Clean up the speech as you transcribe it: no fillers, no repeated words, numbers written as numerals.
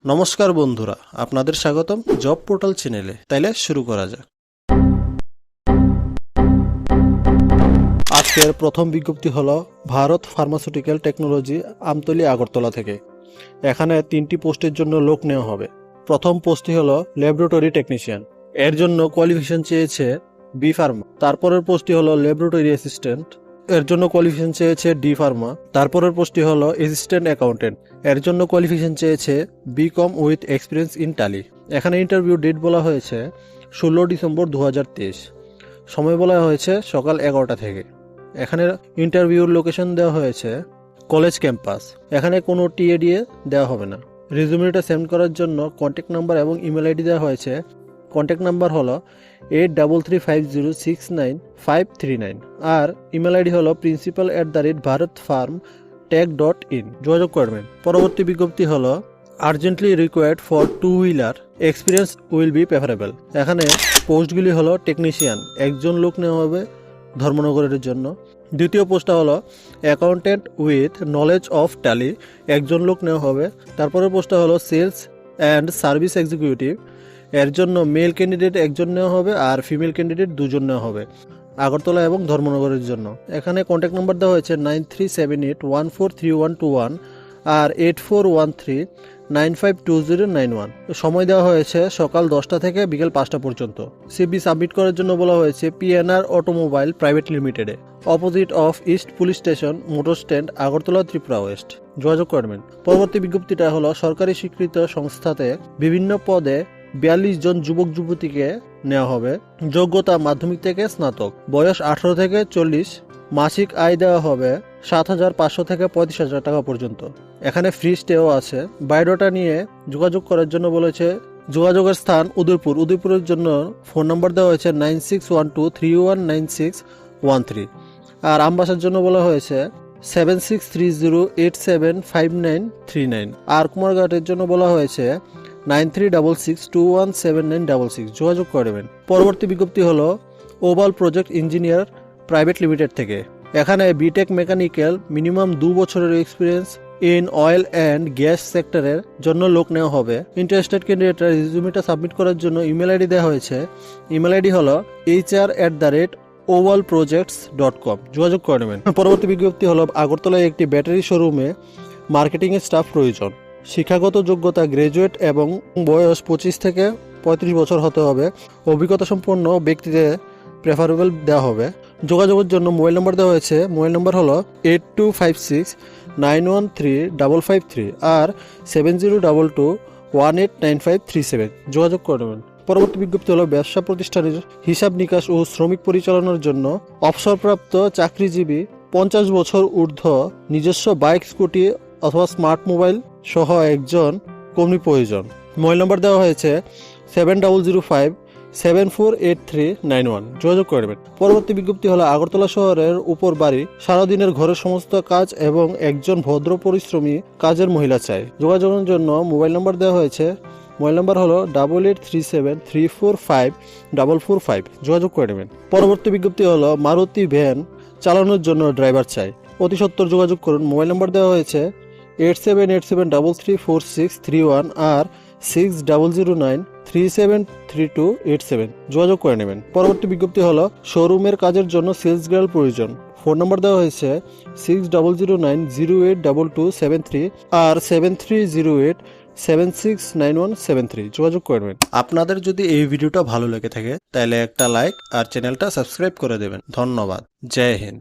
নমস্কার বন্ধুরা, আপনাদের স্বাগতম জব পোর্টাল চ্যানেলে। তাইলে শুরু করা যাক। আজকের প্রথম বিজ্ঞপ্তি হলো ভারত ফার্মাসিউটিক্যাল টেকনোলজি, আমতলী, আগরতলা থেকে। এখানে 3টি পোস্টের জন্য লোক নেওয়া হবে। প্রথম পোস্টটি হলো ল্যাবরেটরি টেকনিশিয়ান, এর জন্য কোয়ালিফিকেশন চেয়েছে বি ফার্মা। তারপরের পোস্টটি হলো ল্যাবরেটরি অ্যাসিস্ট্যান্ট, এর জন্য কোয়ালিফিকেশন চেয়েছে ডি ফার্মা। তারপরের পোস্টটি হলো অ্যাসিস্ট্যান্ট অ্যাকাউন্টেন্ট, এর জন্য কোয়ালিফিকেশন চেয়েছে বিকম উইথ এক্সপিরিয়েন্স ইন টালি। এখানে ইন্টারভিউ ডেট বলা হয়েছে 16 ডিসেম্বর 2023। সময় বলা হয়েছে সকাল 11টা থেকে। এখানে ইন্টারভিউর লোকেশন দেওয়া হয়েছে কলেজ ক্যাম্পাস। এখানে কোনো টিএডিএ দেওয়া হবে না। রেজুমেটা সেন্ড করার জন্য কন্ট্যাক্ট নাম্বার এবং ইমেল আইডি দেওয়া হয়েছে। কন্ট্যাক্ট নাম্বার হলো 8335069539 আর ইমেল আইডি হলো principal@bharatfarmtech.in। যোগাযোগ করবেন। পরবর্তী বিজ্ঞপ্তি হলো urgently required for 2 wheeler experience will be preferable. এখানে পোস্টগুলি হলো টেকনিশিয়ান, একজন লোক নেওয়া হবে ধর্মনগরের জন্য। দ্বিতীয় পোস্টটা হলো accountant with knowledge of tally, একজন লোক নেওয়া হবে। তারপরের পোস্টটা হলো সেলস অ্যান্ড সার্ভিস এক্সিকিউটিভ, এর জন্য মেল ক্যান্ডিডেট একজন নেওয়া হবে আর ফিমেল ক্যান্ডিডেট 2 জন নেওয়া হবে, আগরতলা এবং ধর্মনগরের জন্য। এখানে কন্ট্যাক্ট নাম্বার দেওয়া হয়েছে 9378143121 আর 8413952091। সময় দেওয়া হয়েছে সকাল 10টা থেকে বিকেল 5টা পর্যন্ত। সিভি সাবমিট করার জন্য বলা হয়েছে পিএনআর অটোমোবাইল প্রাইভেট লিমিটেডে, opposite of east police station, motor stand, Agartala, Tripura West. যোগাযোগ করবেন। পরবর্তী বিজ্ঞপ্তিটা হলো সরকারি স্বীকৃত সংস্থাতে বিভিন্ন পদে 42 জন যুবক যুবতীকে নেওয়া হবে। যোগ্যতা মাধ্যমিক থেকে স্নাতক, বয়স 18 থেকে 40। মাসিক আয় দেওয়া হবে 7,500 থেকে 35,000 টাকা পর্যন্ত। এখানে ফ্রি স্টেও আছে। বায়োডাটা নিয়ে যোগাযোগ করার জন্য বলেছে। যোগাযোগের স্থান উদয়পুর। উদয়পুরের জন্য ফোন নাম্বার দেওয়া হয়েছে 9612319613 আর আমবাসার জন্য বলা হয়েছে 7630875939 আর কুমারঘাটের জন্য বলা হয়েছে 9366217966। যোগাযোগ করবেন। পরবর্তী বিজ্ঞপ্তি হলো oval project engineer private limited থেকে। এখানে বিটেক মেকানিক্যাল, মিনিমাম 2 বছরের experience in oil and gas সেক্টরের জন্য লোক নেওয়া হবে। ইন্টারেস্টেড ক্যান্ডিডেটরা রিজিউমিটা সাবমিট করার জন্য ইমেল আইডি দেওয়া হয়েছে। ইমেল আইডি হলো hr@ovalprojects.com। যোগাযোগ করে নেবেন। পরবর্তী বিজ্ঞপ্তি হলো আগরতলায় একটি ব্যাটারি শোরুমে মার্কেটিংয়ের স্টাফ প্রয়োজন। শিক্ষাগত যোগ্যতা গ্রাজুয়েট এবং বয়স 25 থেকে 35 বছর হতে হবে। অভিজ্ঞতা সম্পন্ন ব্যক্তিদের প্রেফারেবল দেওয়া হবে। যোগাযোগের জন্য মোবাইল নাম্বার দেওয়া হয়েছে। মোবাইল নাম্বার হলো 8256913553 আর 7022189537। যোগাযোগ করবেন। পরবর্তী বিজ্ঞপ্তি হলো ব্যবসা প্রতিষ্ঠানের হিসাব নিকাশ ও শ্রমিক পরিচালনার জন্য অবসরপ্রাপ্ত চাকরিজীবী 50 বছর ঊর্ধ্ব, নিজস্ব বাইক, স্কুটি অথবা স্মার্ট মোবাইল সহ একজন কর্মী প্রয়োজন। মোবাইল নাম্বার দেওয়া হয়েছে 7005748391। যোগাযোগ করবেন। পরবর্তী বিজ্ঞপ্তি হলো আগরতলা শহরের উপর বাড়ি, সারাদিনের ঘরের সমস্ত কাজ এবং একজন ভদ্র পরিশ্রমী কাজের মহিলা চাই। যোগাযোগের জন্য মোবাইল নাম্বার দেওয়া হয়েছে। মোবাইল নাম্বার হলো 8837345445। যোগাযোগ করে নেবেন। পরবর্তী বিজ্ঞপ্তি হলো মারুতি ভ্যান চালানোর জন্য ড্রাইভার চাই। অতি সত্বর যোগাযোগ করুন। মোবাইল নাম্বার দেওয়া হয়েছে 8787333631 আর 6009373287। যোগাযোগ করে নেবেন। পরবর্তী বিজ্ঞপ্তি হলো শোরুমের কাজের জন্য সেলস গার্ল প্রয়োজন। ফোন নাম্বার দেওয়া হয়েছে 6009082273 আর 7308769173। যোগাযোগ করবেন। আপনাদের যদি এই ভিডিওটা ভালো লেগে থাকে তাহলে একটা লাইক আর চ্যানেলটা সাবস্ক্রাইব করে দেবেন। ধন্যবাদ। জয় হিন্দ।